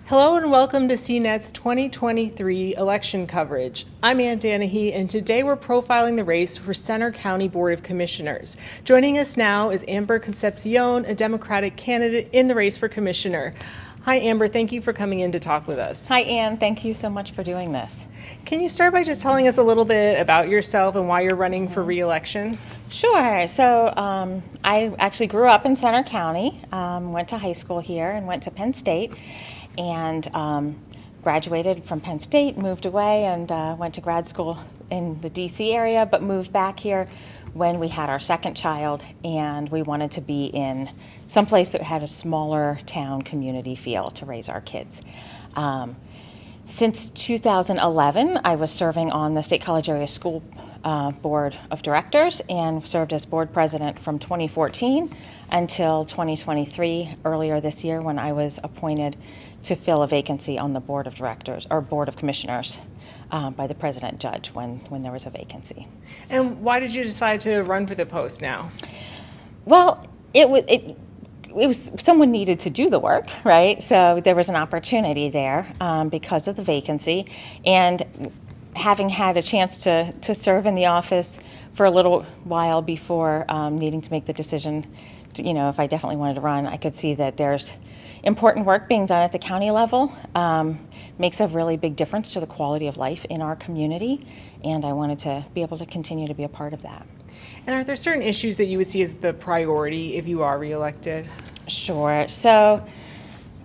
Hello and welcome to CNET's 2023 election coverage. I'm Ann Danahy, and today we're profiling the race for Center County Board of Commissioners. Joining us now is Amber Concepcion, a Democratic candidate in the race for commissioner. Hi, Amber. Thank you for coming in to talk with us. Hi, Ann. Thank you so much for doing this. Can you start by just telling us a little bit about yourself and why you're running for re-election? Sure. So I actually grew up in Center County, went to high school here, and went to Penn State. And graduated from Penn State, moved away, and went to grad school in the D.C. area, but moved back here when we had our second child, and we wanted to be in someplace that had a smaller town community feel to raise our kids. Since 2011, I was serving on the State College Area School Board of Directors and served as board president from 2014 until 2023, earlier this year, when I was appointed to fill a vacancy on the board of directors or board of commissioners by the president judge when there was a vacancy. And why did you decide to run for the post now? Well, it was someone needed to do the work, right? So there was an opportunity there because of the vacancy, and having had a chance to serve in the office for a little while before needing to make the decision to, if I definitely wanted to run, I could see that there's important work being done at the county level, makes a really big difference to the quality of life in our community, and I wanted to be able to continue to be a part of that. And are there certain issues that you would see as the priority if you are reelected? Sure. So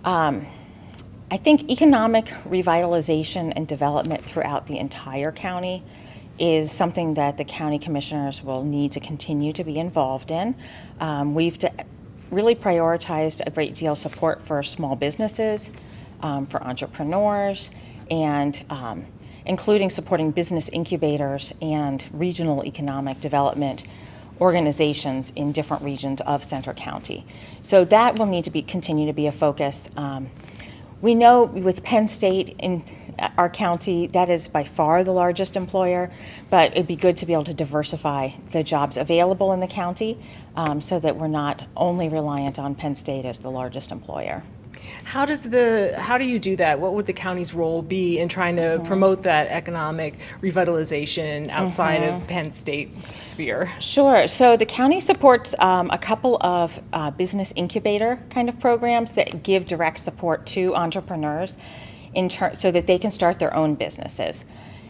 I think economic revitalization and development throughout the entire county is something that the county commissioners will need to continue to be involved in. We've really prioritized a great deal of support for small businesses, for entrepreneurs, and including supporting business incubators and regional economic development organizations in different regions of Centre County. So that will need to continue to be a focus. We know with Penn State in our county, that is by far the largest employer, but it'd be good to be able to diversify the jobs available in the county so that we're not only reliant on Penn State as the largest employer. How do you do that? What would the county's role be in trying to promote that economic revitalization outside of Penn State sphere? Sure. So the county supports a couple of business incubator kind of programs that give direct support to entrepreneurs so that they can start their own businesses.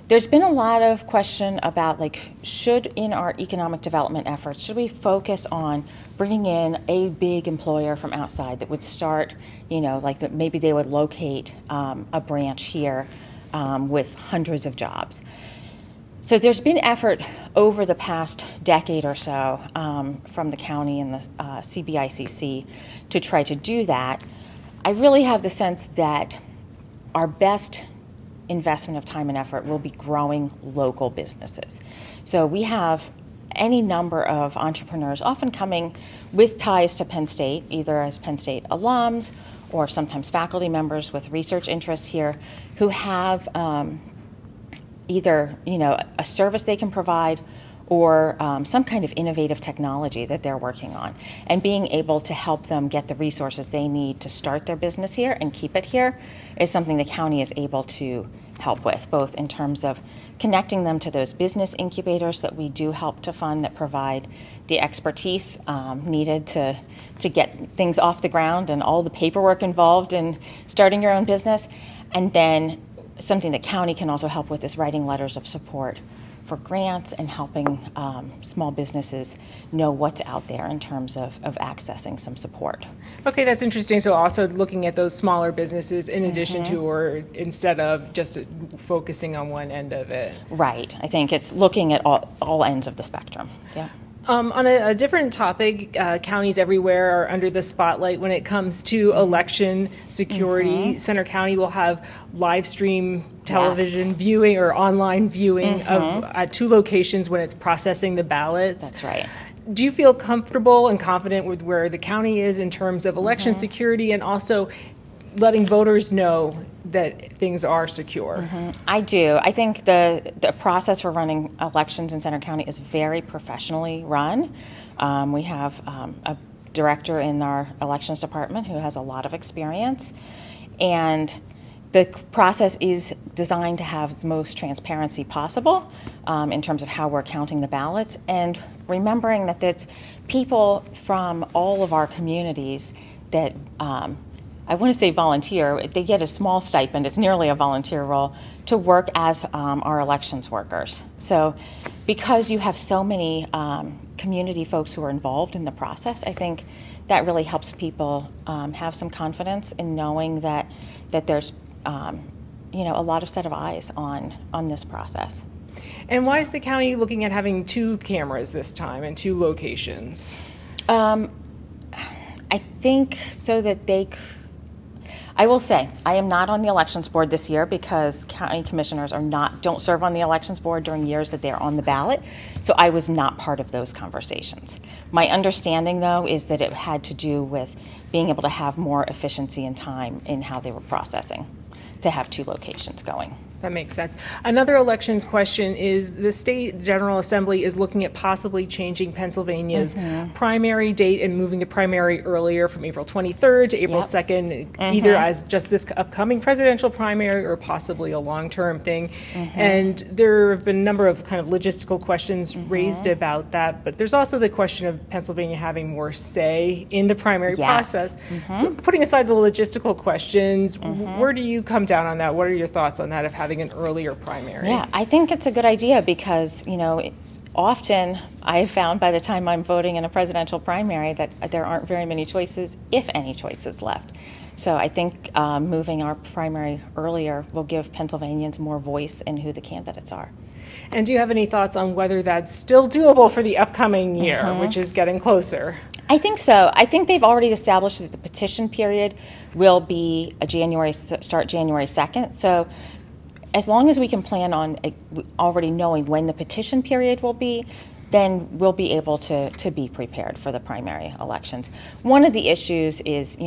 There's been a lot of question about, should in our economic development efforts, should we focus on bringing in a big employer from outside that would start, maybe they would locate a branch here with hundreds of jobs. So there's been effort over the past decade or so from the county and the CBICC to try to do that. I really have the sense that our best investment of time and effort will be growing local businesses. So we have any number of entrepreneurs often coming with ties to Penn State, either as Penn State alums or sometimes faculty members with research interests here, who have either a service they can provide or some kind of innovative technology that they're working on, and being able to help them get the resources they need to start their business here and keep it here is something the county is able to help with, both in terms of connecting them to those business incubators that we do help to fund that provide the expertise needed to get things off the ground and all the paperwork involved in starting your own business. And then something that county can also help with is writing letters of support for grants and helping small businesses know what's out there in terms of accessing some support. Okay, that's interesting. So also looking at those smaller businesses in addition to, or instead of just focusing on one end of it. Right. I think it's looking at all ends of the spectrum. Yeah. On a different topic, counties everywhere are under the spotlight when it comes to election security. Center County will have live stream television viewing or online viewing at two locations when it's processing the ballots. That's right. Do you feel comfortable and confident with where the county is in terms of election security and also letting voters know that things are secure? I do. I think the process for running elections in Centre County is very professionally run. We have a director in our elections department who has a lot of experience. And the process is designed to have the most transparency possible in terms of how we're counting the ballots, and remembering that there's people from all of our communities that I want to say volunteer. They get a small stipend. It's nearly a volunteer role to work as our elections workers. So because you have so many community folks who are involved in the process, I think that really helps people have some confidence in knowing that there's a lot of set of eyes on this process. And why is the county looking at having 2 cameras this time and 2 locations? I think so that I will say, I am not on the elections board this year because county commissioners don't serve on the elections board during years that they're on the ballot. So I was not part of those conversations. My understanding, though, is that it had to do with being able to have more efficiency and time in how they were processing to have 2 locations going. That makes sense. Another elections question is the state General Assembly is looking at possibly changing Pennsylvania's primary date and moving the primary earlier from April 23rd to April 2nd, either as just this upcoming presidential primary or possibly a long-term thing. And there have been a number of kind of logistical questions raised about that, but there's also the question of Pennsylvania having more say in the primary process. So putting aside the logistical questions, where do you come down on that? What are your thoughts on that of having an earlier primary? Yeah, I think it's a good idea because, often I have found by the time I'm voting in a presidential primary that there aren't very many choices, if any choices left. So I think moving our primary earlier will give Pennsylvanians more voice in who the candidates are. And do you have any thoughts on whether that's still doable for the upcoming year, which is getting closer? I think so. I think they've already established that the petition period will be start January 2nd. So as long as we can plan on already knowing when the petition period will be, then we'll be able to be prepared for the primary elections. One of the issues is,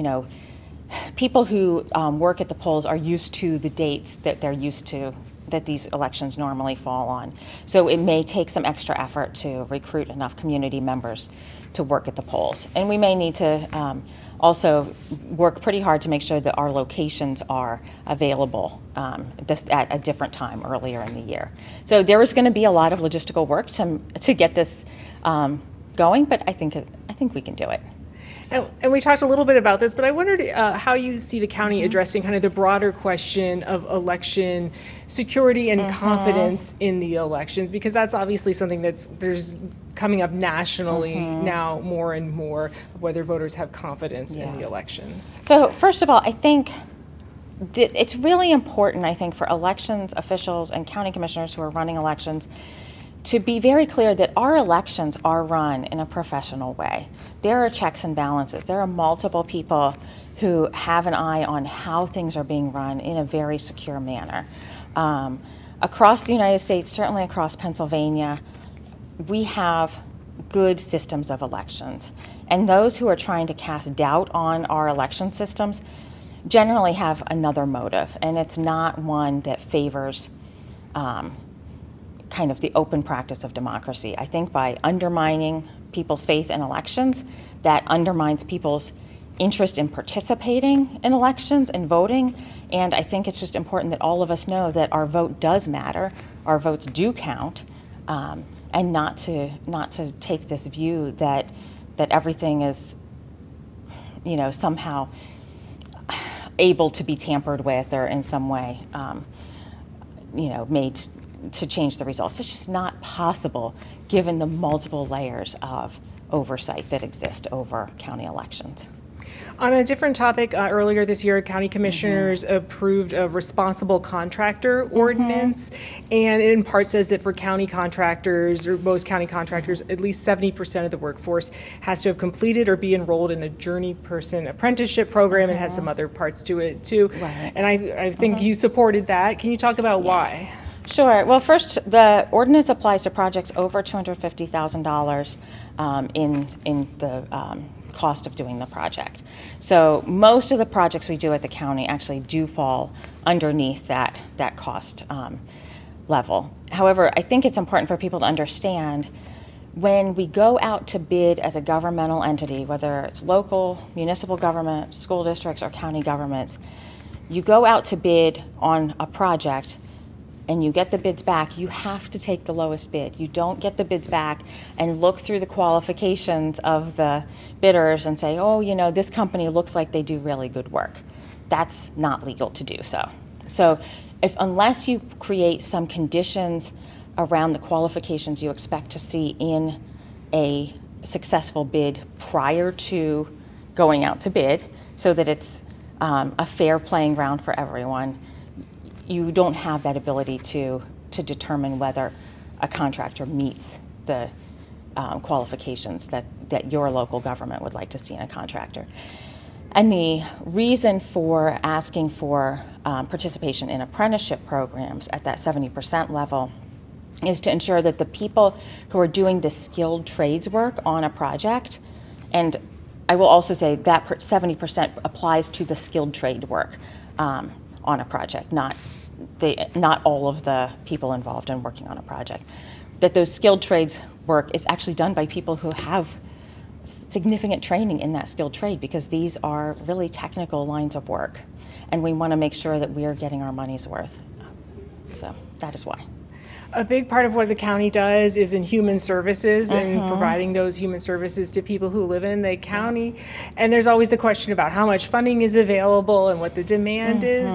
people who work at the polls are used to the dates that they're used to, that these elections normally fall on. So it may take some extra effort to recruit enough community members to work at the polls. And we may need to also work pretty hard to make sure that our locations are available at a different time earlier in the year. So there is going to be a lot of logistical work to get this going, but I think we can do it. And we talked a little bit about this, but I wondered how you see the county addressing kind of the broader question of election security and confidence in the elections, because that's obviously something there's coming up nationally now more and more, of whether voters have confidence in the elections. So first of all, I think it's really important, I think, for elections officials and county commissioners who are running elections to be very clear that our elections are run in a professional way. There are checks and balances. There are multiple people who have an eye on how things are being run in a very secure manner. Across the United States, certainly across Pennsylvania, we have good systems of elections. And those who are trying to cast doubt on our election systems generally have another motive, and it's not one that favors kind of the open practice of democracy. I think by undermining people's faith in elections, that undermines people's interest in participating in elections and voting. And I think it's just important that all of us know that our vote does matter, our votes do count, and not to take this view that everything is, somehow able to be tampered with or in some way, made to change the results. It's just not possible given the multiple layers of oversight that exist over county elections. On a different topic, earlier this year, county commissioners approved a responsible contractor ordinance, and it in part says that for county contractors, or most county contractors, at least 70% of the workforce has to have completed or be enrolled in a journey person apprenticeship program, and has some other parts to it too. Right. And I think you supported that. Can you talk about why? Sure. Well, first, the ordinance applies to projects over $250,000 in the cost of doing the project. So most of the projects we do at the county actually do fall underneath that cost level. However, I think it's important for people to understand when we go out to bid as a governmental entity, whether it's local, municipal government, school districts, or county governments, you go out to bid on a project and you get the bids back, you have to take the lowest bid. You don't get the bids back and look through the qualifications of the bidders and say, oh, you know, this company looks like they do really good work. That's not legal to do so. So unless you create some conditions around the qualifications you expect to see in a successful bid prior to going out to bid, so that it's a fair playing ground for everyone, you don't have that ability to determine whether a contractor meets the qualifications that your local government would like to see in a contractor. And the reason for asking for participation in apprenticeship programs at that 70% level is to ensure that the people who are doing the skilled trades work on a project, and I will also say that 70% applies to the skilled trade work on a project, not all of the people involved in working on a project. That those skilled trades work is actually done by people who have significant training in that skilled trade, because these are really technical lines of work, and we want to make sure that we are getting our money's worth. So that is why. A big part of what the county does is in human services and providing those human services to people who live in the county. And there's always the question about how much funding is available and what the demand is.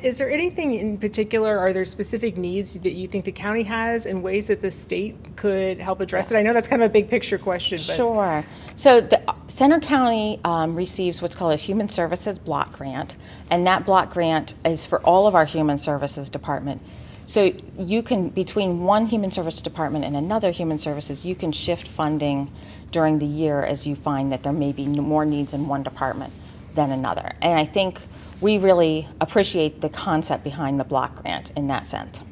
Is there anything in particular, are there specific needs that you think the county has and ways that the state could help address it? I know that's kind of a big picture question. But. Sure. So the Center County receives what's called a Human Services Block Grant, and that block grant is for all of our Human Services Department. So you can, between one human service department and another human services, you can shift funding during the year as you find that there may be more needs in one department than another. And I think we really appreciate the concept behind the block grant in that sense.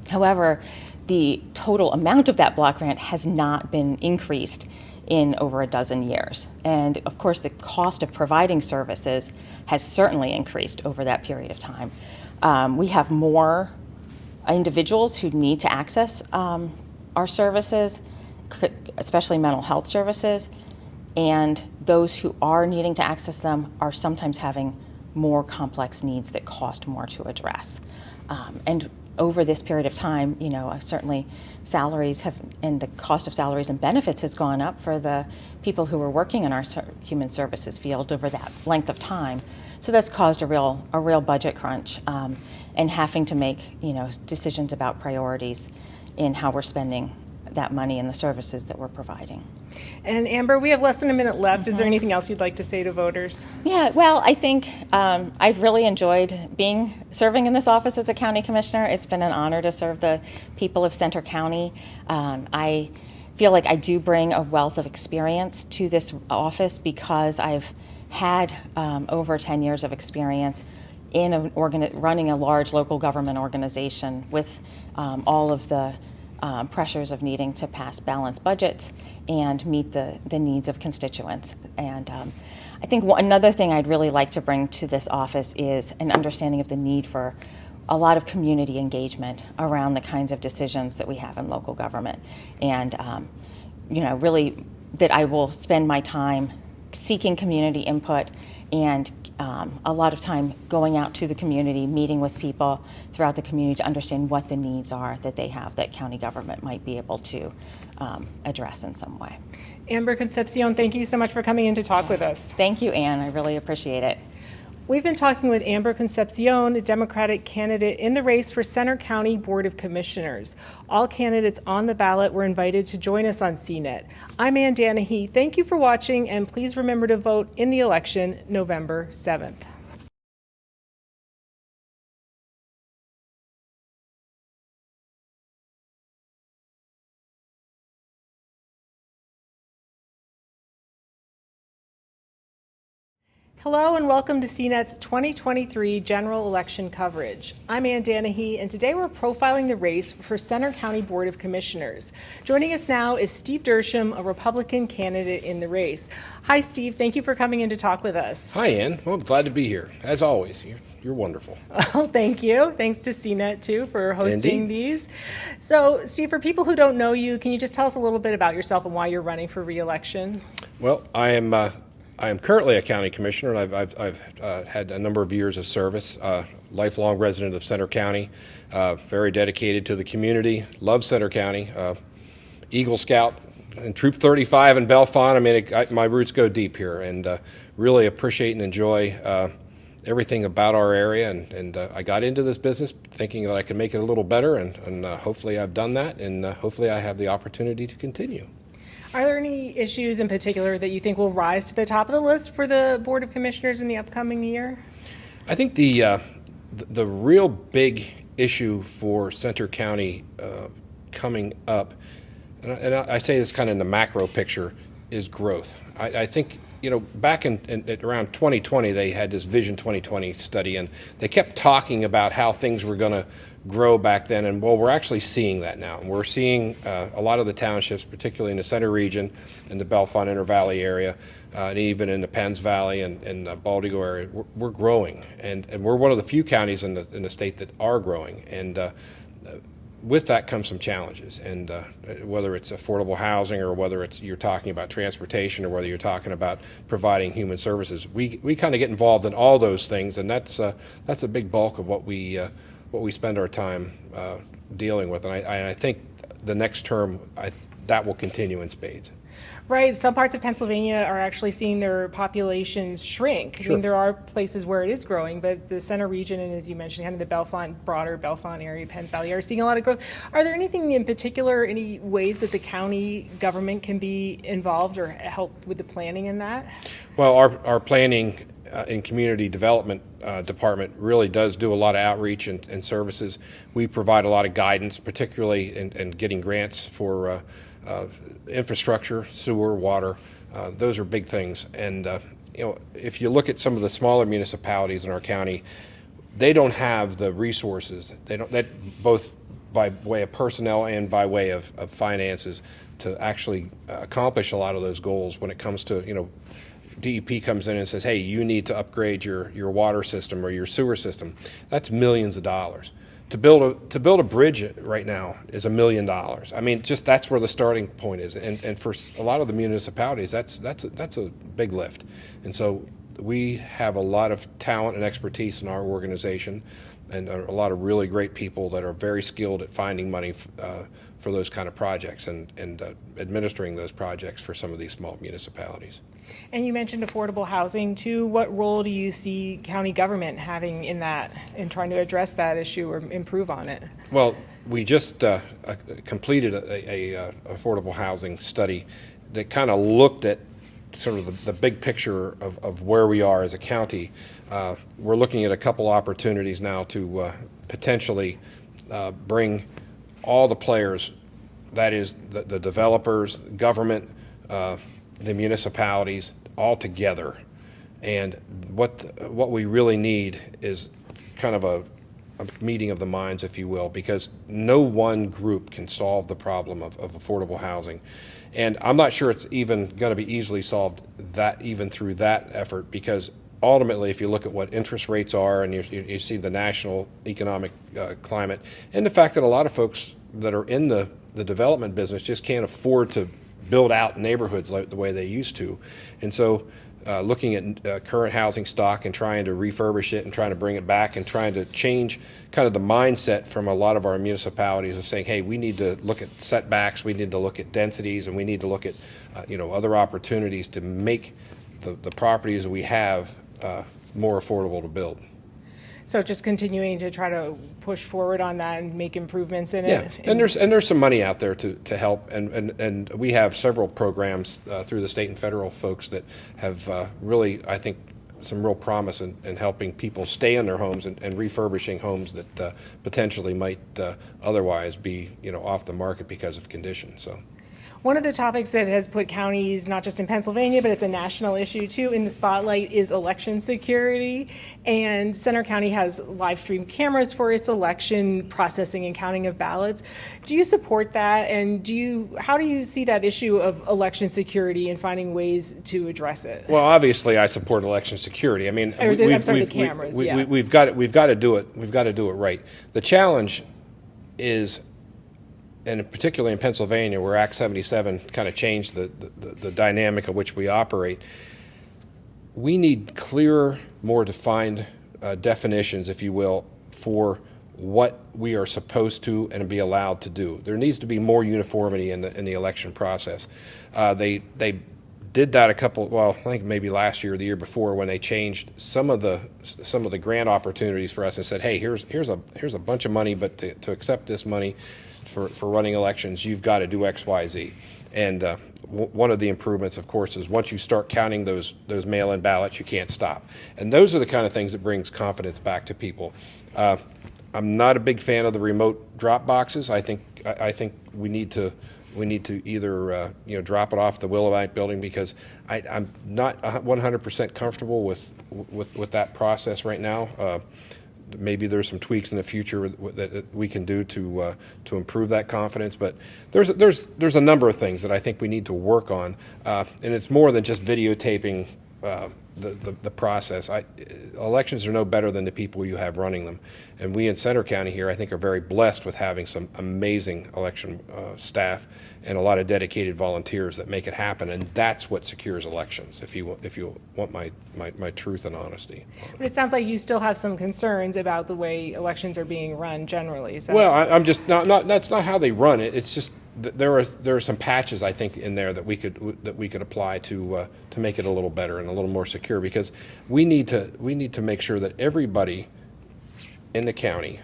However, the total amount of that block grant has not been increased in over a dozen years. And of course, the cost of providing services has certainly increased over that period of time. We have more individuals who need to access our services, especially mental health services, and those who are needing to access them are sometimes having more complex needs that cost more to address. And over this period of time, you know, certainly salaries have, and the cost of salaries and benefits has gone up for the people who are working in our human services field over that length of time. So that's caused a real budget crunch, and having to make, you know, decisions about priorities in how we're spending that money and the services that we're providing. And Amber, we have less than a minute left. Is there anything else you'd like to say to voters? Yeah, well, I think I've really enjoyed serving in this office as a county commissioner. It's been an honor to serve the people of Center County. I feel like I do bring a wealth of experience to this office because I've had over 10 years of experience in running a large local government organization with all of the pressures of needing to pass balanced budgets and meet the needs of constituents. And I think another thing I'd really like to bring to this office is an understanding of the need for a lot of community engagement around the kinds of decisions that we have in local government. And you know, really that I will spend my time seeking community input and a lot of time going out to the community, meeting with people throughout the community to understand what the needs are that they have that county government might be able to address in some way. Amber Concepcion, thank you so much for coming in to talk with us. Thank you, Anne. I really appreciate it. We've been talking with Amber Concepcion, a Democratic candidate in the race for Center County Board of Commissioners. All candidates on the ballot were invited to join us on CNET. I'm Ann Danahy. Thank you for watching, and please remember to vote in the election November 7th. Hello and welcome to CNET's 2023 general election coverage. I'm Ann Danahy, and today we're profiling the race for Center County Board of Commissioners. Joining us now is Steve Dershem, a Republican candidate in the race. Hi, Steve. Thank you for coming in to talk with us. Hi, Ann. Well, glad to be here. As always, you're wonderful. Well, thank you. Thanks to CNET, too, for hosting Indeed. these. So, Steve, for people who don't know you, can you just tell us a little bit about yourself and why you're running for re-election? Well, I am I am currently a county commissioner, and I've had a number of years of service. Lifelong resident of Center County, very dedicated to the community. Love Center County. Eagle Scout and Troop 35 in Bellefonte. I mean, my roots go deep here, and really appreciate and enjoy everything about our area. And I got into this business thinking that I could make it a little better, and hopefully I've done that, and hopefully I have the opportunity to continue. Are there any issues in particular that you think will rise to the top of the list for the Board of Commissioners in the upcoming year? I think the real big issue for Center County coming up, and I say this kind of in the macro picture, is growth. I think, back in around 2020, they had this Vision 2020 study, and they kept talking about how things were going to grow back then, and well, we're actually seeing that now. We're seeing a lot of the townships, particularly in the center region, in the Bellefonte Inter Valley area, and even in the Penns Valley and the Baldigo area, we're growing, and we're one of the few counties in the state that are growing, and with that comes some challenges, and whether it's affordable housing or whether it's you're talking about transportation or whether you're talking about providing human services, we kind of get involved in all those things, and that's a big bulk of what we spend our time dealing with, and I think the next term that will continue in spades. Right. Some parts of Pennsylvania are actually seeing their populations shrink. Sure. I mean, there are places where it is growing, but the center region, and as you mentioned, kind of the broader Bellefonte area, Penns Valley, are seeing a lot of growth. Are there anything in particular, any ways that the county government can be involved or help with the planning in that? Well, our planning and community development department really does do a lot of outreach and services. We provide a lot of guidance, particularly in getting grants for infrastructure, sewer, water. Those are big things. And if you look at some of the smaller municipalities in our county, they don't have the resources. That both by way of personnel and by way of finances to actually accomplish a lot of those goals. When it comes to DEP comes in and says, hey, you need to upgrade your water system or your sewer system. That's millions of dollars. To build a bridge right now is $1 million. I mean, just that's where the starting point is. And for a lot of the municipalities, that's a big lift. And so we have a lot of talent and expertise in our organization, and a lot of really great people that are very skilled at finding money for those kind of projects and administering those projects for some of these small municipalities. And you mentioned affordable housing too. What role do you see county government having in that, in trying to address that issue or improve on it? Well, we just completed a affordable housing study that kind of looked at sort of the big picture of where we are as a county. We're looking at a couple opportunities now to potentially bring all the players, that is the developers, government, the municipalities, all together. And what we really need is kind of a meeting of the minds, if you will, because no one group can solve the problem of affordable housing. And I'm not sure it's even going to be easily solved even through that effort, because ultimately, if you look at what interest rates are and you see the national economic climate, and the fact that a lot of folks that are in the development business just can't afford to build out neighborhoods like the way they used to. And so looking at current housing stock and trying to refurbish it and trying to bring it back and trying to change kind of the mindset from a lot of our municipalities of saying, hey, we need to look at setbacks, we need to look at densities, and we need to look at other opportunities to make the properties that we have more affordable to build. So just continuing to try to push forward on that and make improvements in it. Yeah, and there's some money out there to help, and we have several programs through the state and federal folks that have really, I think, some real promise in helping people stay in their homes and refurbishing homes that potentially might otherwise be off the market because of conditions. So. One of the topics that has put counties, not just in Pennsylvania, but it's a national issue too, in the spotlight is election security. And Center County has live stream cameras for its election processing and counting of ballots. Do you support that? And how do you see that issue of election security and finding ways to address it? Well, obviously, I support election security. I mean, the cameras. We've got to do it. We've got to do it right. The challenge is, and particularly in Pennsylvania, where Act 77 kind of changed the dynamic of which we operate, we need clearer, more defined definitions, if you will, for what we are supposed to and be allowed to do. There needs to be more uniformity in the election process. They did that I think maybe last year or the year before, when they changed some of the grant opportunities for us and said, hey, here's a bunch of money, but to accept this money for running elections, you've got to do X, Y, Z. And one of the improvements, of course, is once you start counting those mail-in ballots, you can't stop. And those are the kind of things that brings confidence back to people. I'm not a big fan of the remote drop boxes. I think we need to either drop it off the Willowite building, because I'm not 100% comfortable with that process right now. Maybe there's some tweaks in the future that we can do to improve that confidence, but there's a number of things that I think we need to work on, and it's more than just videotaping the process. Elections are no better than the people you have running them, and we in Center County here, I think, are very blessed with having some amazing election staff and a lot of dedicated volunteers that make it happen, and that's what secures elections, if you want my truth and honesty. But it sounds like you still have some concerns about the way elections are being run generally. Well, I'm just not. That's not how they run it. It's just there are some patches, I think, in there that we could apply to make it a little better and a little more secure, because we need to make sure that everybody in the county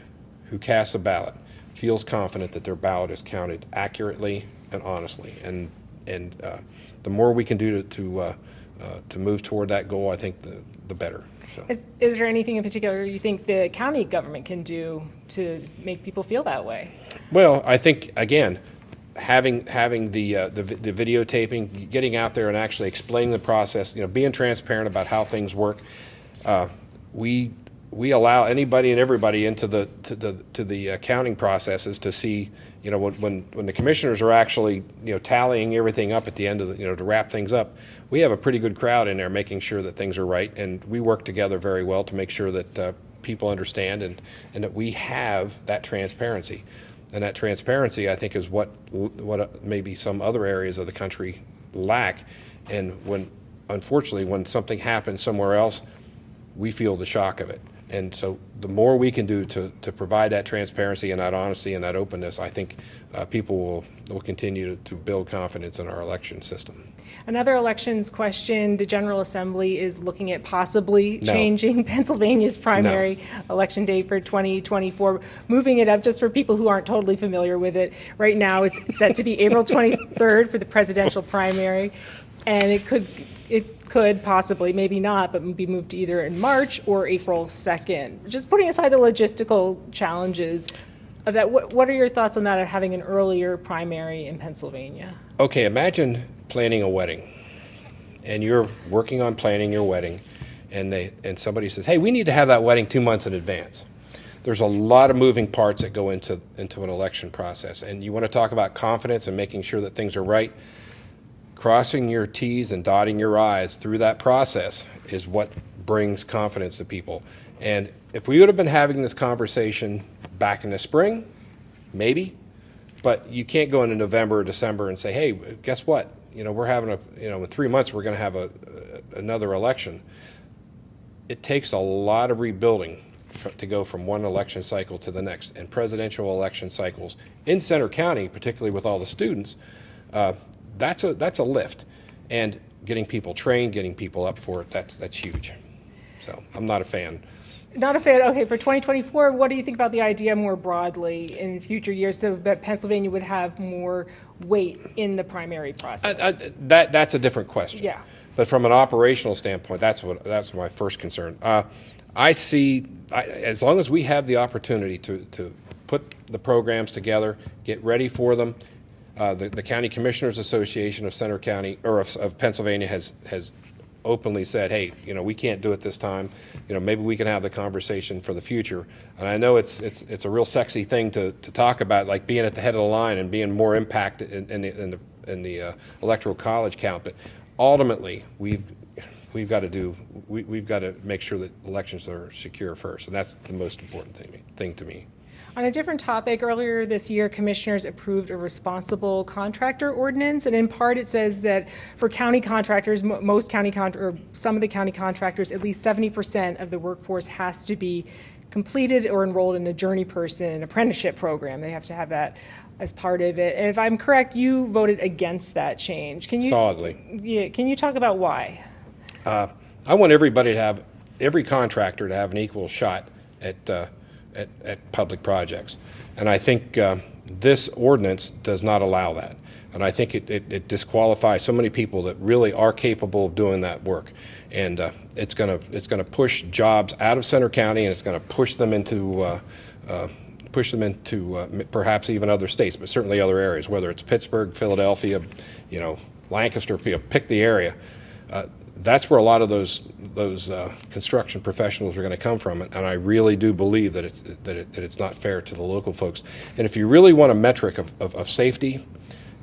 who casts a ballot feels confident that their ballot is counted accurately and honestly, and the more we can do to move toward that goal, I think the better. So. Is there anything in particular you think the county government can do to make people feel that way? Well, I think, again, having the videotaping, getting out there and actually explaining the process, being transparent about how things work. We allow anybody and everybody into the accounting processes to see, when the commissioners are actually tallying everything up at the end of to wrap things up. We have a pretty good crowd in there making sure that things are right, and we work together very well to make sure that people understand and that we have that transparency. And that transparency, I think, is what maybe some other areas of the country lack. And unfortunately, when something happens somewhere else, we feel the shock of it. And so the more we can do to provide that transparency and that honesty and that openness, I think people will continue to build confidence in our election system. Another elections question: the General Assembly is looking at possibly changing Pennsylvania's primary election date for 2024, moving it up. Just for people who aren't totally familiar with it, right now it's set to be April 23rd for the presidential primary, and it could possibly, maybe not, but be moved to either in March or April 2nd. Just putting aside the logistical challenges of that, what are your thoughts on that, of having an earlier primary in Pennsylvania? Okay, imagine planning a wedding, and you're working on planning your wedding, and somebody says, hey, we need to have that wedding 2 months in advance. There's a lot of moving parts that go into an election process, and you want to talk about confidence and making sure that things are right. Crossing your T's and dotting your I's through that process is what brings confidence to people. And if we would have been having this conversation back in the spring, maybe, but you can't go into November or December and say, hey, guess what? We're having in 3 months we're going to have another election. It takes a lot of rebuilding to go from one election cycle to the next, and presidential election cycles in Center County, particularly with all the students, that's a lift, and getting people trained, getting people up for it, that's huge. So I'm not a fan. Not a fan. Okay, for 2024, what do you think about the idea more broadly in future years, so that Pennsylvania would have more weight in the primary process? That's a different question. Yeah. But from an operational standpoint, that's my first concern. I see, as long as we have the opportunity to put the programs together, get ready for them. The County Commissioners Association of Center County, or of Pennsylvania, has openly said, hey, we can't do it this time. Maybe we can have the conversation for the future. And I know it's a real sexy thing to talk about, like being at the head of the line and being more impacted in the electoral college count. But ultimately, we've got to make sure that elections are secure first, and that's the most important thing to me. On a different topic, earlier this year, commissioners approved a responsible contractor ordinance, and in part it says that for county contractors, some of the county contractors, at least 70% of the workforce has to be completed or enrolled in a journey person apprenticeship program. They have to have that as part of it. If I'm correct, you voted against that change. Solidly. Yeah, can you talk about why? I want every contractor to have an equal shot at public projects. And I think this ordinance does not allow that. And I think it disqualifies so many people that really are capable of doing that work. And it's going to push jobs out of Center County, and it's going to push them into perhaps even other states, but certainly other areas, whether it's Pittsburgh, Philadelphia, Lancaster, pick the area. That's where a lot of those construction professionals are going to come from, and I really do believe that it's not fair to the local folks. And if you really want a metric of safety,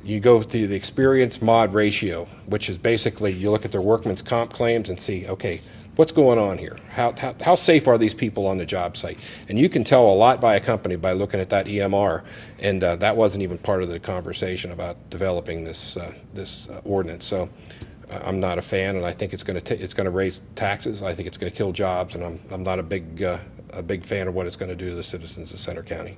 you go to the experience mod ratio, which is basically you look at their workman's comp claims and see, okay, what's going on here? How safe are these people on the job site? And you can tell a lot by a company by looking at that EMR, and that wasn't even part of the conversation about developing this ordinance. So I'm not a fan, and I think it's going to raise taxes. I think it's going to kill jobs, and I'm not a big fan of what it's going to do to the citizens of Center County.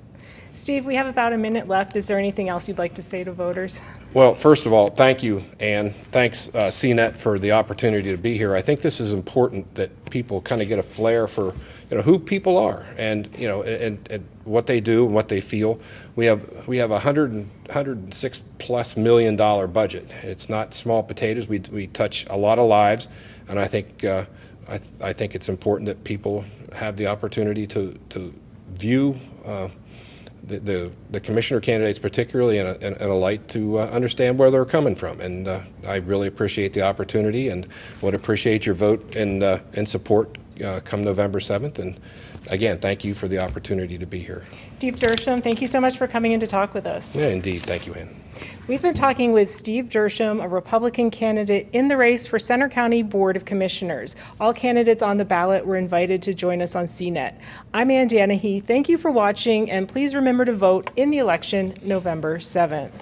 Steve, we have about a minute left. Is there anything else you'd like to say to voters? Well, first of all, thank you, Ann. Thanks, CNET, for the opportunity to be here. I think this is important that people kind of get a flair for who people are and and what they do and what they feel. We have a $106+ million budget. It's not small potatoes. We touch a lot of lives, and I think I think it's important that people have the opportunity to view the commissioner candidates particularly in a light to understand where they're coming from. And I really appreciate the opportunity and would appreciate your vote and support come November 7th. And again, thank you for the opportunity to be here. Steve Dershem, thank you so much for coming in to talk with us. Yeah, indeed. Thank you, Ann. We've been talking with Steve Dershem, a Republican candidate in the race for Center County Board of Commissioners. All candidates on the ballot were invited to join us on CNET. I'm Ann Danahy. Thank you for watching, and please remember to vote in the election November 7th.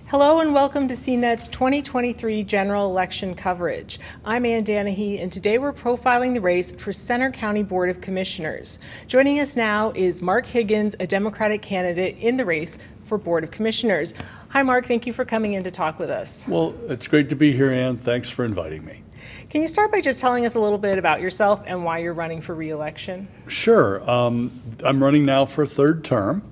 Hello and welcome to CNET's 2023 general election coverage. I'm Ann Danahy, and today we're profiling the race for Center County Board of Commissioners. Joining us now is Mark Higgins, a Democratic candidate in the race for Board of Commissioners. Hi, Mark. Thank you for coming in to talk with us. Well, it's great to be here, Ann. Thanks for inviting me. Can you start by just telling us a little bit about yourself and why you're running for re-election? Sure. I'm running now for a third term.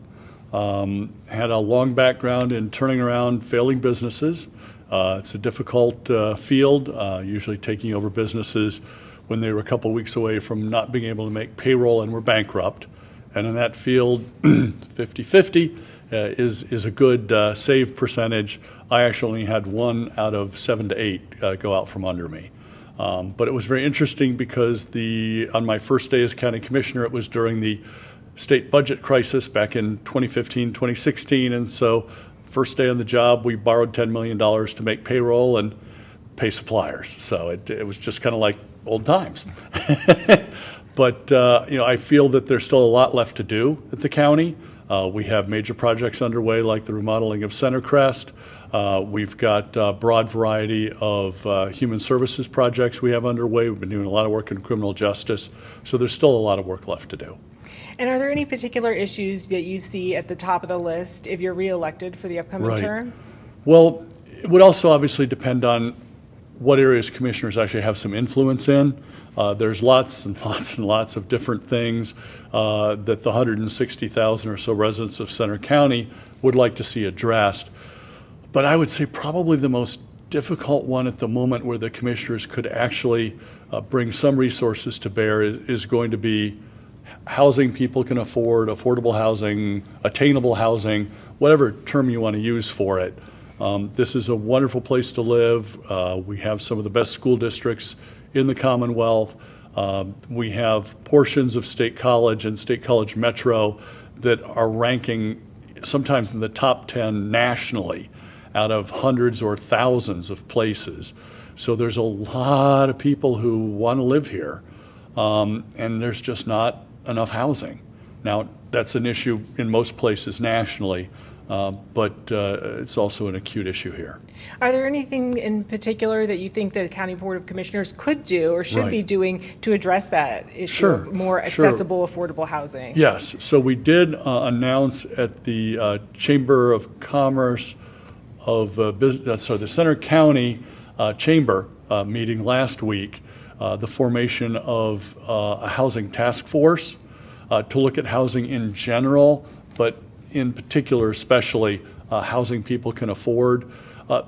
Had a long background in turning around failing businesses. It's a difficult field, usually taking over businesses when they were a couple weeks away from not being able to make payroll and were bankrupt. And in that field, 50-50 is a good save percentage. I actually only had 1 out of 7 to 8 go out from under me. But it was very interesting because on my first day as county commissioner, it was during the state budget crisis back in 2015, 2016. And so first day on the job, we borrowed $10 million to make payroll and pay suppliers. So it was just kind of like old times. But I feel that there's still a lot left to do at the county. We have major projects underway like the remodeling of Centercrest. We've got a broad variety of human services projects we have underway. We've been doing a lot of work in criminal justice. So there's still a lot of work left to do. And are there any particular issues that you see at the top of the list if you're reelected for the upcoming term? Well, it would also obviously depend on what areas commissioners actually have some influence in. There's lots and lots and lots of different things that the 160,000 or so residents of Center County would like to see addressed. But I would say probably the most difficult one at the moment where the commissioners could actually bring some resources to bear is going to be housing people can afford, affordable housing, attainable housing, whatever term you want to use for it. This is a wonderful place to live. We have some of the best school districts in the Commonwealth. We have portions of State College and State College Metro that are ranking sometimes in the top 10 nationally out of hundreds or thousands of places. So there's a lot of people who want to live here, and there's just not enough housing. Now, that's an issue in most places nationally, but it's also an acute issue here. Are there anything in particular that you think the County Board of Commissioners could do or should be doing to address that issue of more accessible, affordable housing? Yes. So we did announce at the Chamber of Commerce of the Center County Chamber meeting last week, the formation of a housing task force to look at housing in general, but in particular, especially housing people can afford.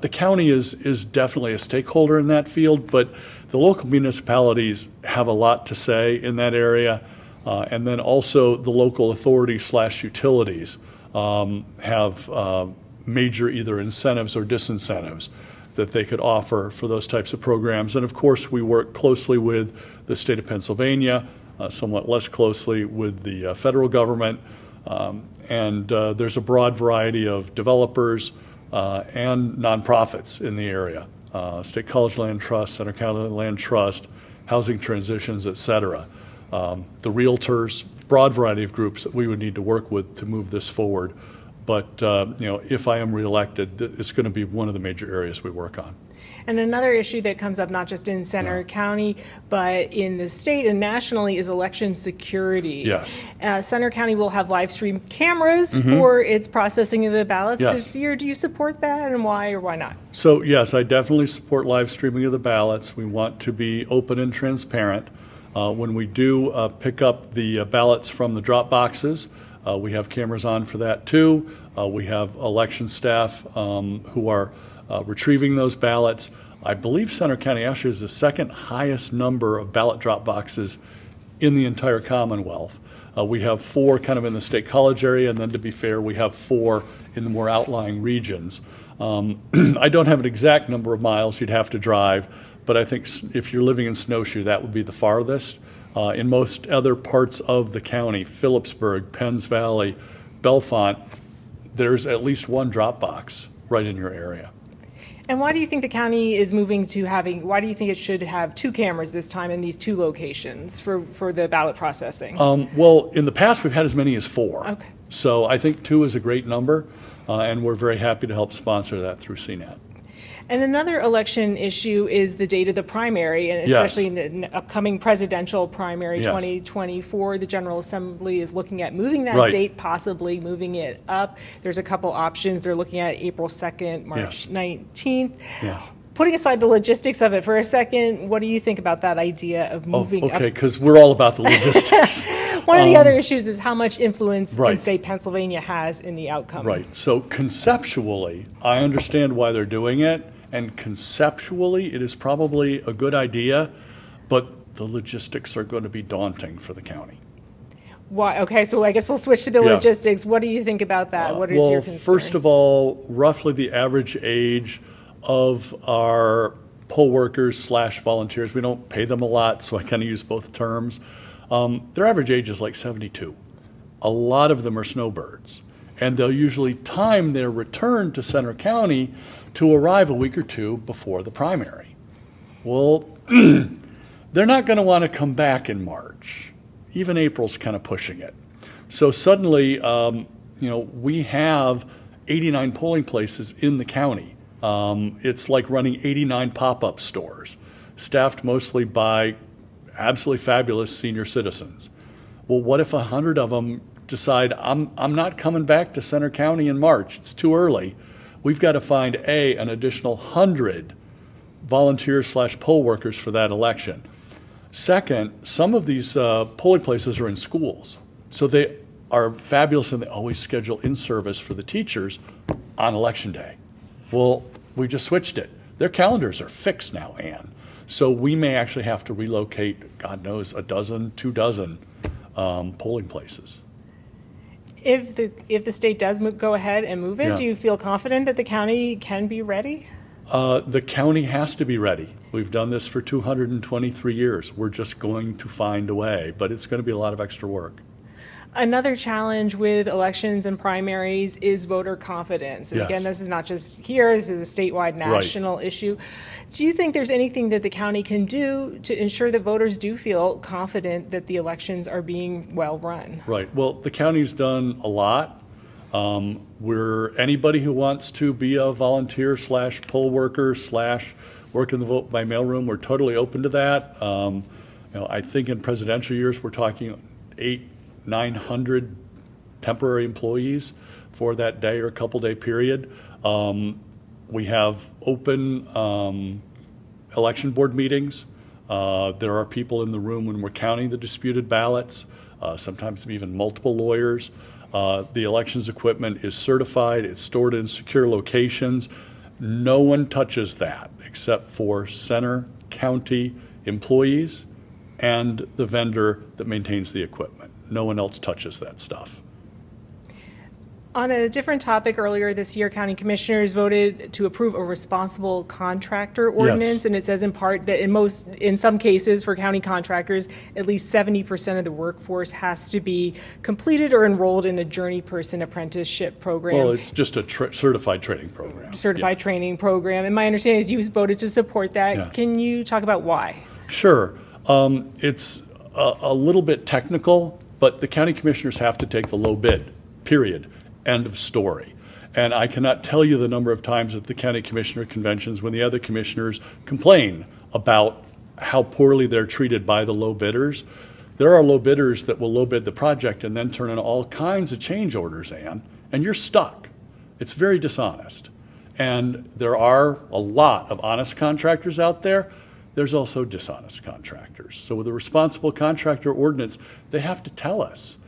The county is definitely a stakeholder in that field, but the local municipalities have a lot to say in that area. And then also the local authorities/utilities have major either incentives or disincentives that they could offer for those types of programs. And of course, we work closely with the state of Pennsylvania, somewhat less closely with the federal government. And there's a broad variety of developers and nonprofits in the area, State College Land Trust, Center County Land Trust, Housing Transitions, et cetera. The realtors, broad variety of groups that we would need to work with to move this forward. But if I am reelected, it's going to be one of the major areas we work on. And another issue that comes up not just in Center County, but in the state and nationally is election security. Yes. Center County will have live stream cameras for its processing of the ballots this year. Do you support that, and why or why not? So yes, I definitely support live streaming of the ballots. We want to be open and transparent. When we do pick up the ballots from the drop boxes, we have cameras on for that too. We have election staff who are retrieving those ballots. I believe Center County actually has the second highest number of ballot drop boxes in the entire Commonwealth. We have 4 kind of in the State College area, and then to be fair, we have 4 in the more outlying regions. I don't have an exact number of miles you'd have to drive, but I think if you're living in Snowshoe, that would be the farthest. In most other parts of the county, Phillipsburg, Penns Valley, Bellefonte, there's at least 1 drop box right in your area. And why do you think the county is moving to why do you think it should have 2 cameras this time in these 2 locations for the ballot processing? Well, in the past, we've had as many as 4. Okay. So I think 2 is a great number, and we're very happy to help sponsor that through CNET. And another election issue is the date of the primary, and especially in the upcoming presidential primary 2024, the General Assembly is looking at moving that date, possibly moving it up. There's a couple options. They're looking at April 2nd, March 19th. Yes. Putting aside the logistics of it for a second, what do you think about that idea of moving up? Okay, because we're all about the logistics. One of the other issues is how much influence, in, say, Pennsylvania has in the outcome. Right. So conceptually, I understand why they're doing it. And conceptually, it is probably a good idea, but the logistics are going to be daunting for the county. Why? Okay, so I guess we'll switch to the logistics. What do you think about that? What is your concern? First of all, roughly the average age of our poll workers / volunteers, we don't pay them a lot, so I kind of use both terms. Their average age is like 72. A lot of them are snowbirds, and they'll usually time their return to Center County to arrive a week or 2 before the primary. Well, they're not going to want to come back in March. Even April's kind of pushing it. So suddenly, we have 89 polling places in the county. It's like running 89 pop-up stores, staffed mostly by absolutely fabulous senior citizens. Well, what if 100 of them decide, I'm not coming back to Center County in March, it's too early? We've got to find an additional 100 volunteers / poll workers for that election. Second, some of these polling places are in schools. So they are fabulous and they always schedule in-service for the teachers on election day. Well, we just switched it. Their calendars are fixed now, Ann. So we may actually have to relocate, God knows, 2 dozen polling places. If the state does go ahead and move it, do you feel confident that the county can be ready? The county has to be ready. We've done this for 223 years. We're just going to find a way, but it's going to be a lot of extra work. Another challenge with elections and primaries is voter confidence. And Yes. again, this is not just here, this is a statewide national issue. Do you think there's anything that the county can do to ensure that voters do feel confident that the elections are being well run? Right. Well, the county's done a lot. Anybody who wants to be a volunteer / poll worker / work in the vote by mail room, we're totally open to that. I think in presidential years, we're talking 900 temporary employees for that day or couple day period. We have open election board meetings. There are people in the room when we're counting the disputed ballots, sometimes even multiple lawyers. The elections equipment is certified, it's stored in secure locations. No one touches that except for center county employees and the vendor that maintains the equipment. No one else touches that stuff. On a different topic, earlier this year, county commissioners voted to approve a responsible contractor ordinance, and it says in part that in some cases for county contractors, at least 70% of the workforce has to be completed or enrolled in a journeyperson apprenticeship program. Well, it's just a certified training program. Certified training program, and my understanding is you voted to support that. Yes. Can you talk about why? Sure. It's a little bit technical, but the county commissioners have to take the low bid, period. End of story. And I cannot tell you the number of times at the county commissioner conventions when the other commissioners complain about how poorly they're treated by the low bidders. There are low bidders that will low bid the project and then turn in all kinds of change orders, and you're stuck. It's very dishonest. And there are a lot of honest contractors out there. There's also dishonest contractors. So with the responsible contractor ordinance, they have to tell us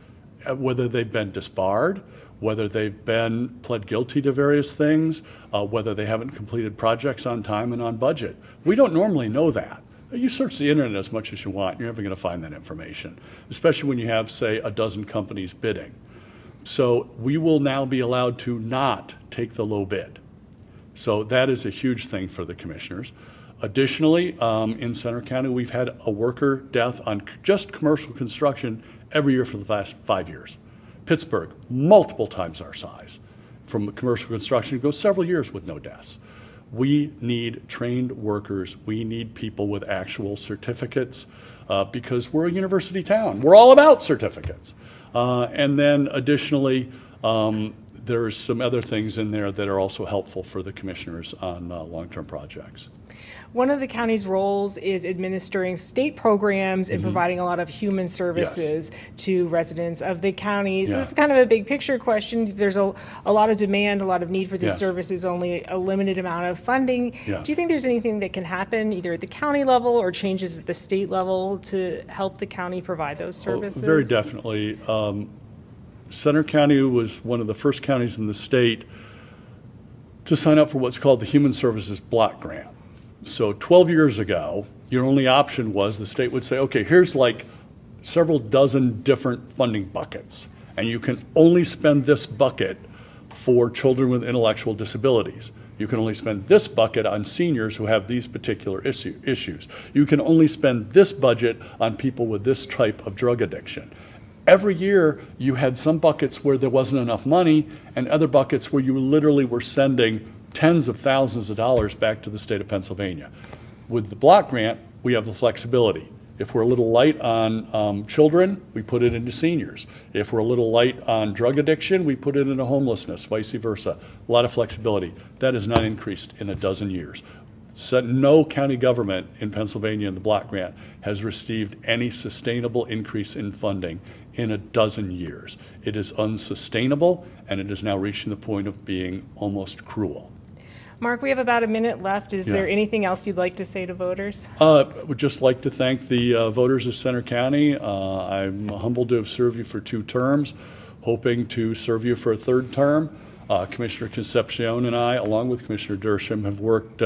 whether they've been disbarred, whether they've been pled guilty to various things, whether they haven't completed projects on time and on budget. We don't normally know that. You search the internet as much as you want, you're never going to find that information, especially when you have, say, a dozen companies bidding. So we will now be allowed to not take the low bid. So that is a huge thing for the commissioners. Additionally, in Center County, we've had a worker death on just commercial construction every year for the last 5 years. Pittsburgh, multiple times our size. From commercial construction, it goes several years with no deaths. We need trained workers. We need people with actual certificates because we're a university town. We're all about certificates. And then additionally, there's some other things in there that are also helpful for the commissioners on long-term projects. One of the county's roles is administering state programs and providing a lot of human services to residents of the county. So this is kind of a big picture question. There's a lot of demand, a lot of need for these services, only a limited amount of funding. Do you think there's anything that can happen either at the county level or changes at the state level to help the county provide those services? Very definitely. Center County was one of the first counties in the state to sign up for what's called the Human Services Block Grant. So 12 years ago, your only option was the state would say, okay, here's like several dozen different funding buckets, and you can only spend this bucket for children with intellectual disabilities. You can only spend this bucket on seniors who have these particular issues. You can only spend this budget on people with this type of drug addiction. Every year, you had some buckets where there wasn't enough money and other buckets where you literally were sending tens of thousands of dollars back to the state of Pennsylvania. With the block grant, we have the flexibility. If we're a little light on children, we put it into seniors. If we're a little light on drug addiction, we put it into homelessness, vice versa. A lot of flexibility. That has not increased in a dozen years. So no county government in Pennsylvania in the block grant has received any sustainable increase in funding in a dozen years. It is unsustainable, and it is now reaching the point of being almost cruel. Mark, we have about a minute left. Is there anything else you'd like to say to voters? I would just like to thank the voters of Center County. I'm humbled to have served you for 2 terms, hoping to serve you for a 3rd term. Commissioner Concepcion and I, along with Commissioner Dershem, have worked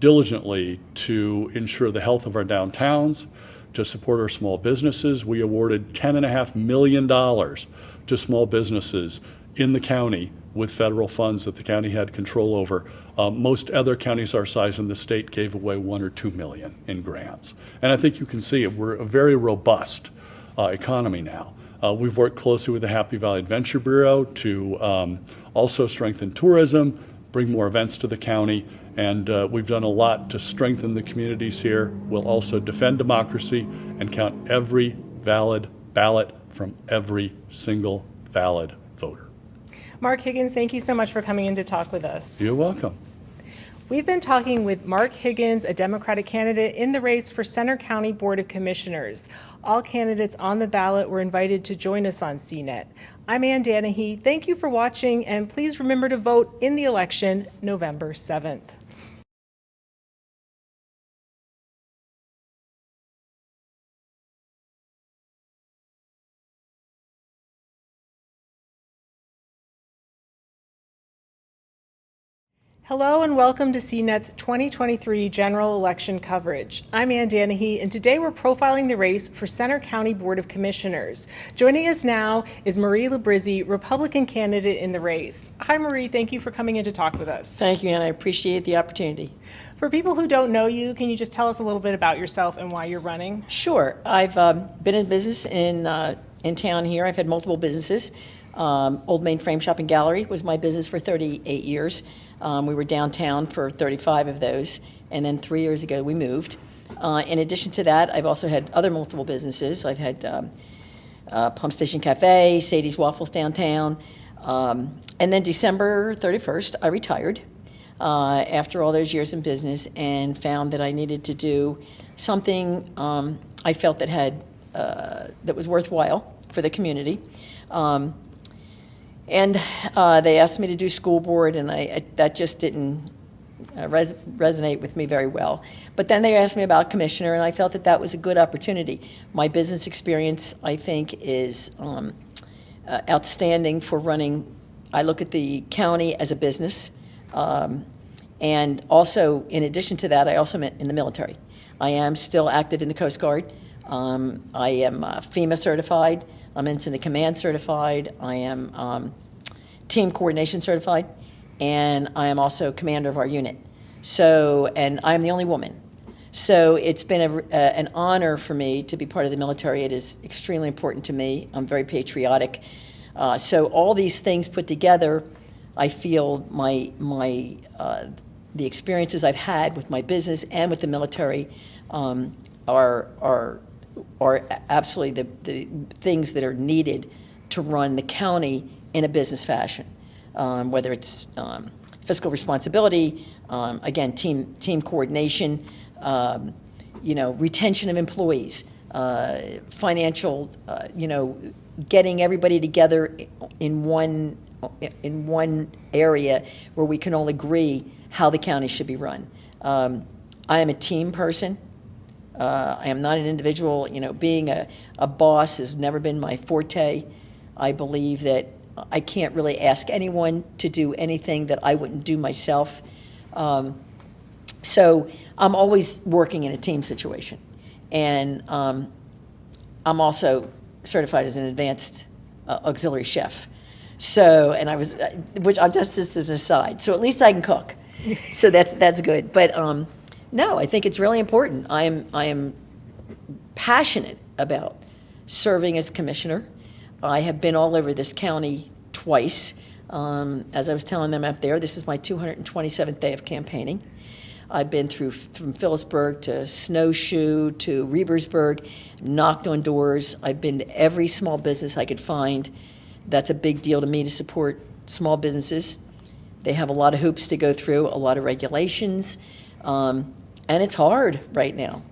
diligently to ensure the health of our downtowns, to support our small businesses. We awarded $10.5 million to small businesses in the county with federal funds that the county had control over. Most other counties our size in the state gave away $1 or $2 million in grants. And I think you can see it. We're a very robust economy now. We've worked closely with the Happy Valley Adventure Bureau to also strengthen tourism, bring more events to the county, and we've done a lot to strengthen the communities here. We'll also defend democracy and count every valid ballot from every single valid voter. Mark Higgins, thank you so much for coming in to talk with us. You're welcome. We've been talking with Mark Higgins, a Democratic candidate in the race for Center County Board of Commissioners. All candidates on the ballot were invited to join us on CNET. I'm Ann Danahy. Thank you for watching, and please remember to vote in the election November 7th. Hello and welcome to CNET's 2023 general election coverage. I'm Ann Danahy, and today we're profiling the race for Center County Board of Commissioners. Joining us now is Marie Librizzi, Republican candidate in the race. Hi Marie, thank you for coming in to talk with us. Thank you, and I appreciate the opportunity. For people who don't know you, can you just tell us a little bit about yourself and why you're running? Sure. I've been in business in town here. I've had multiple businesses. Old Main Frame Shop and Gallery was my business for 38 years. We were downtown for 35 of those, and then 3 years ago we moved. In addition to that, I've also had other multiple businesses. I've had Pump Station Cafe, Sadie's Waffles downtown, and then December 31st, I retired after all those years in business and found that I needed to do something I felt that had that was worthwhile for the community. And they asked me to do school board, and that just didn't resonate with me very well. But then they asked me about commissioner, and I felt that that was a good opportunity. My business experience, I think, is outstanding for running. I look at the county as a business, and also, in addition to that, I also met in the military. I am still active in the Coast Guard. I am FEMA certified. I'm Incident Command certified. I am team coordination certified, and I am also commander of our unit. So, and I'm the only woman. So it's been an honor for me to be part of the military. It is extremely important to me. I'm very patriotic. So all these things put together, I feel the experiences I've had with my business and with the military are absolutely the things that are needed to run the county in a business fashion, whether it's fiscal responsibility, again, team coordination, retention of employees, financial, getting everybody together in one area where we can all agree how the county should be run. I am a team person. I am not an individual. Being a boss has never been my forte. I believe that I can't really ask anyone to do anything that I wouldn't do myself. So I'm always working in a team situation. And I'm also certified as an advanced auxiliary chef. So, and I was, which I'll just as an aside. So at least I can cook. So that's good. But no, I think it's really important. I am passionate about serving as commissioner. I have been all over this county twice. As I was telling them up there, this is my 227th day of campaigning. I've been from Phillipsburg to Snowshoe to Rebersburg, knocked on doors. I've been to every small business I could find. That's a big deal to me to support small businesses. They have a lot of hoops to go through, a lot of regulations, and it's hard right now.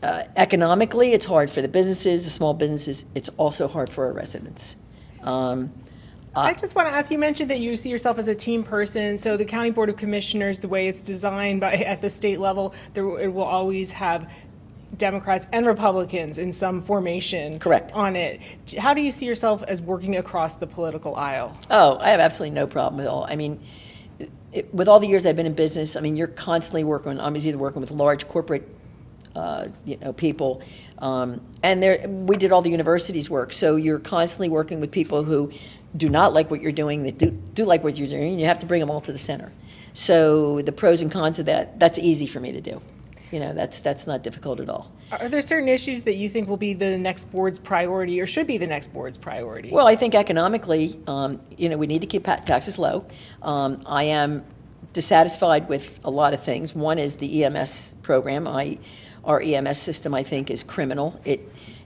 Economically, it's hard for the businesses, the small businesses. It's also hard for our residents. I just want to ask, you mentioned that you see yourself as a team person. So the County Board of Commissioners, the way it's designed at the state level, it will always have Democrats and Republicans in some formation. Correct. On it. How do you see yourself as working across the political aisle? Oh, I have absolutely no problem at all. I mean, with all the years I've been in business, I mean, you're constantly working. I'm either working with large corporate people, and we did all the universities work. So you're constantly working with people who do not like what you're doing, that do like what you're doing, and you have to bring them all to the center. So the pros and cons of that's easy for me to do. That's not difficult at all. Are there certain issues that you think will be the next board's priority or should be the next board's priority? Well, I think economically, we need to keep taxes low. I am dissatisfied with a lot of things. One is the EMS program. Our EMS system, I think, is criminal.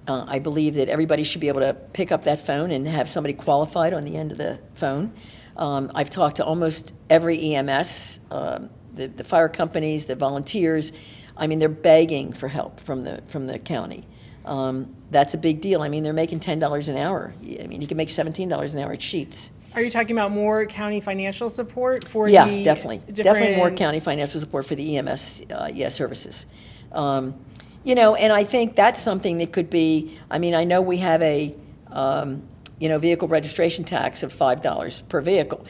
I believe that everybody should be able to pick up that phone and have somebody qualified on the end of the phone. I've talked to almost every EMS, the fire companies, the volunteers. I mean, they're begging for help from the county. That's a big deal. I mean, they're making $10 an hour. I mean, you can make $17 an hour at Sheets. Are you talking about more county financial support for Yeah, the definitely. different... Definitely more county financial support for the EMS services. And I think that's something that could be, I mean, I know we have a, vehicle registration tax of $5 per vehicle.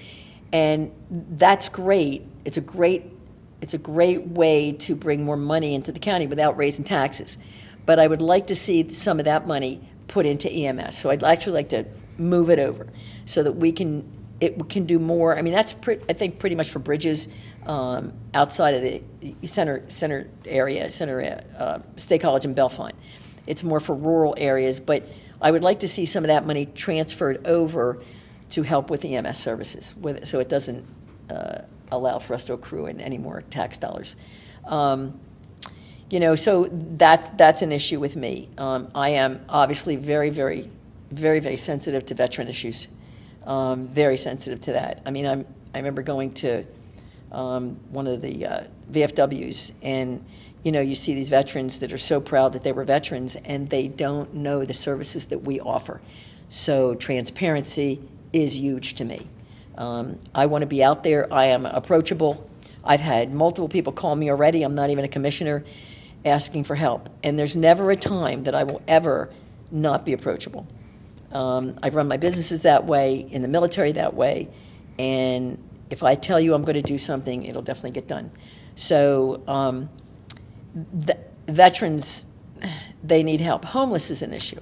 And that's great. It's a great way to bring more money into the county without raising taxes. But I would like to see some of that money put into EMS. So I'd actually like to move it over so that it can do more. I mean, that's I think pretty much for bridges outside of the center area, State College and Bellefonte. It's more for rural areas, but I would like to see some of that money transferred over to help with EMS services, so it doesn't allow for us to accrue in any more tax dollars. So that's an issue with me. I am obviously very, very, very, very sensitive to veteran issues. Very sensitive to that. I mean, I remember going to one of the VFWs, and you see these veterans that are so proud that they were veterans, and they don't know the services that we offer. So transparency is huge to me. I want to be out there. I am approachable. I've had multiple people call me already. I'm not even a commissioner, asking for help. And there's never a time that I will ever not be approachable. I've run my businesses that way, in the military that way, and if I tell you I'm going to do something, it'll definitely get done. So veterans, they need help. Homeless is an issue.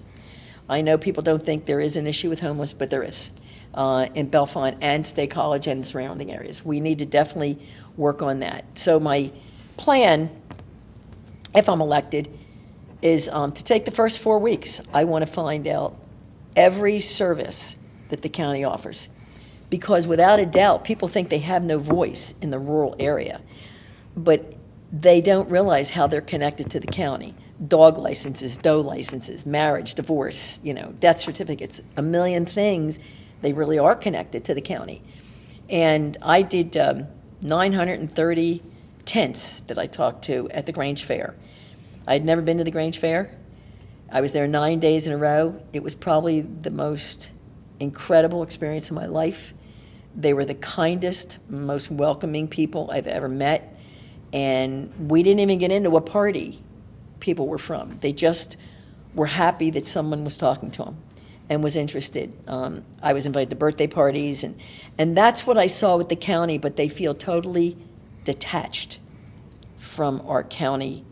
I know people don't think there is an issue with homeless, but there is in Bellefonte and State College and surrounding areas. We need to definitely work on that. So my plan, if I'm elected, is to take the first 4 weeks. I want to find out every service that the county offers. Because without a doubt, people think they have no voice in the rural area. But they don't realize how they're connected to the county. Dog licenses, doe licenses, marriage, divorce, death certificates, a million things. They really are connected to the county. And I did 930 tents that I talked to at the Grange Fair. I had never been to the Grange Fair. I was there 9 days in a row. It was probably the most incredible experience of my life. They were the kindest, most welcoming people I've ever met. And we didn't even get into what party people were from. They just were happy that someone was talking to them and was interested. I was invited to birthday parties, and that's what I saw with the county, but they feel totally detached from our county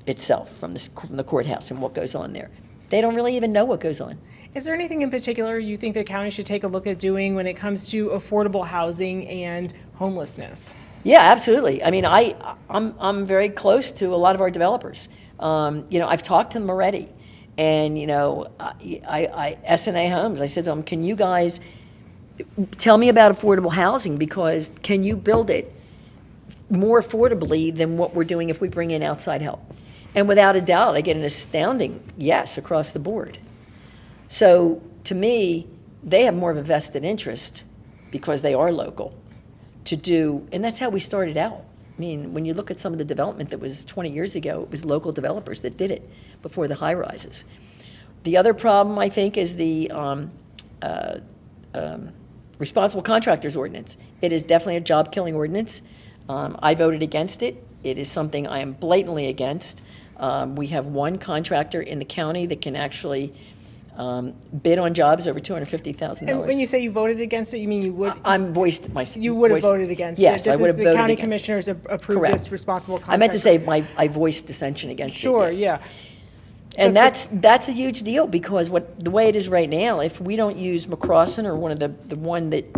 itself, from the courthouse and what goes on there. They don't really even know what goes on. Is there anything in particular you think the county should take a look at doing when it comes to affordable housing and homelessness? Yeah, absolutely. I mean, I'm very close to a lot of our developers. I've talked to them already, and I S&A Homes. I said to them, "Can you guys tell me about affordable housing? Because can you build it more affordably than what we're doing if we bring in outside help?" And without a doubt, I get an astounding yes across the board. So to me, they have more of a vested interest because they are local to do, and that's how we started out. I mean, when you look at some of the development that was 20 years ago, it was local developers that did it before the high rises. The other problem, I think, is the responsible contractors ordinance. It is definitely a job-killing ordinance. I voted against it. It is something I am blatantly against. We have one contractor in the county that can actually bid on jobs over $250,000. And when you say you voted against it, you mean you would? I'm voiced my. You would have voted against it. Yes, I would have voted The county against commissioners approved Correct. this responsible contract. I meant to say I voiced dissension against it. Sure, yeah. And that's a huge deal because the way it is right now, if we don't use McCrossin or one of the one that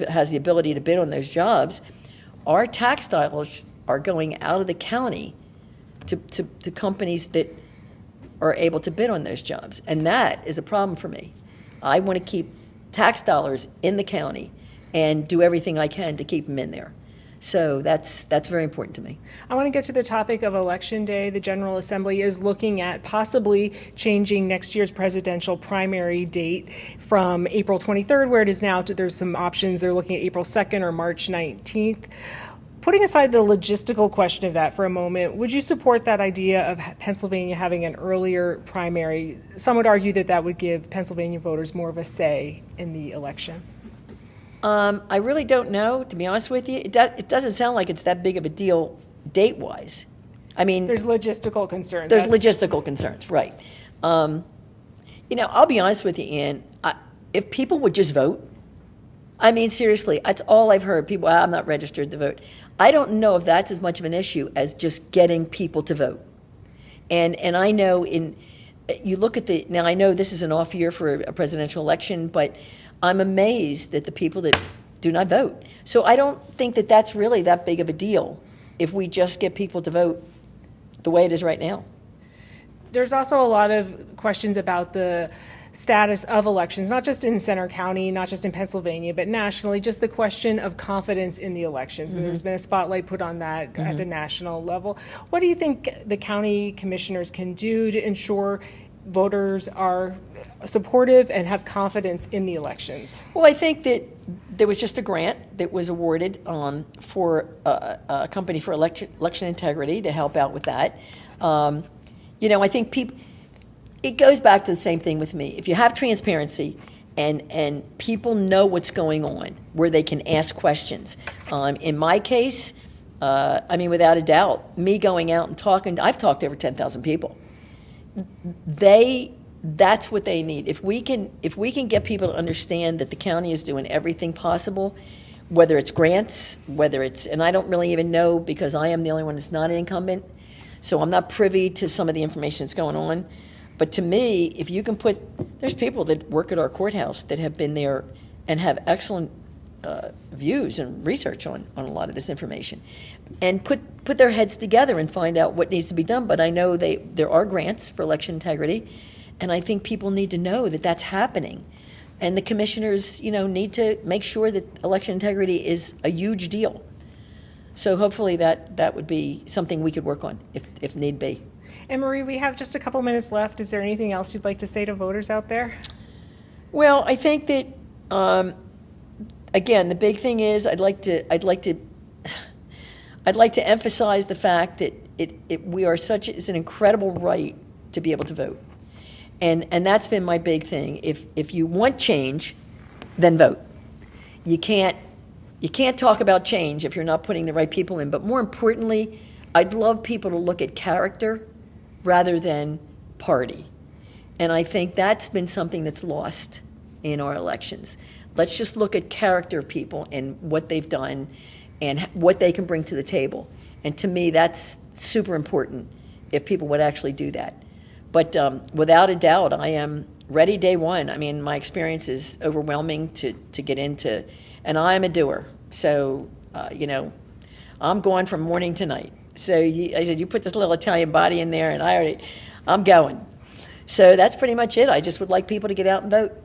has the ability to bid on those jobs, our tax dollars are going out of the county to companies that are able to bid on those jobs. And that is a problem for me. I want to keep tax dollars in the county and do everything I can to keep them in there. So that's very important to me. I want to get to the topic of Election Day. The General Assembly is looking at possibly changing next year's presidential primary date from April 23rd, where it is now, to there's some options. They're looking at April 2nd or March 19th. Putting aside the logistical question of that for a moment, would you support that idea of Pennsylvania having an earlier primary? Some would argue that that would give Pennsylvania voters more of a say in the election. I really don't know, to be honest with you. It doesn't sound like it's that big of a deal date-wise. I mean, There's logistical concerns. there's logistical concerns, right. I'll be honest with you, Ann. If people would just vote, I mean, seriously, that's all I've heard. People, I'm not registered to vote. I don't know if that's as much of an issue as just getting people to vote. And I know you look at now I know this is an off year for a presidential election, but I'm amazed at the people that do not vote. So I don't think that that's really that big of a deal if we just get people to vote the way it is right now. There's also a lot of questions about the status of elections, not just in Center County, not just in Pennsylvania, but nationally, just the question of confidence in the elections. And there's been a spotlight put on that at the national level. What do you think the county commissioners can do to ensure voters are supportive and have confidence in the elections? Well, I think that there was just a grant that was awarded for a company for election integrity to help out with that. I think it goes back to the same thing with me. If you have transparency and people know what's going on, where they can ask questions. In my case, without a doubt, me going out and talking, I've talked to over 10,000 people. That's what they need. If we can get people to understand that the county is doing everything possible, whether it's grants, and I don't really even know because I am the only one that's not an incumbent, so I'm not privy to some of the information that's going on. But to me, if you can there's people that work at our courthouse that have been there and have excellent views and research on a lot of this information, and put their heads together and find out what needs to be done. But I know there are grants for election integrity, and I think people need to know that that's happening. And the commissioners, need to make sure that election integrity is a huge deal. So hopefully that would be something we could work on if need be. And Marie, we have just a couple minutes left. Is there anything else you'd like to say to voters out there? Well, I think that again, the big thing is I'd like to emphasize the fact that it's an incredible right to be able to vote, and that's been my big thing. If you want change, then vote. You can't talk about change if you're not putting the right people in. But more importantly, I'd love people to look at character rather than party, and I think that's been something that's lost in our elections. Let's just look at character of people and what they've done and what they can bring to the table. And to me, that's super important if people would actually do that. But without a doubt, I am ready day one. I mean, my experience is overwhelming to get into, and I'm a doer. So, I'm going from morning to night. So I said, you put this little Italian body in there, and I'm going. So that's pretty much it. I just would like people to get out and vote.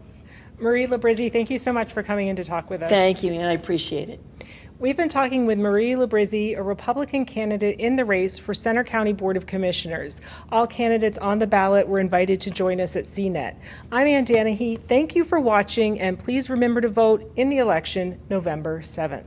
Marie Librizzi, thank you so much for coming in to talk with us. Thank you, and I appreciate it. We've been talking with Marie Librizzi, a Republican candidate in the race for Center County Board of Commissioners. All candidates on the ballot were invited to join us at CNET. I'm Ann Danahy. Thank you for watching, and please remember to vote in the election November 7th.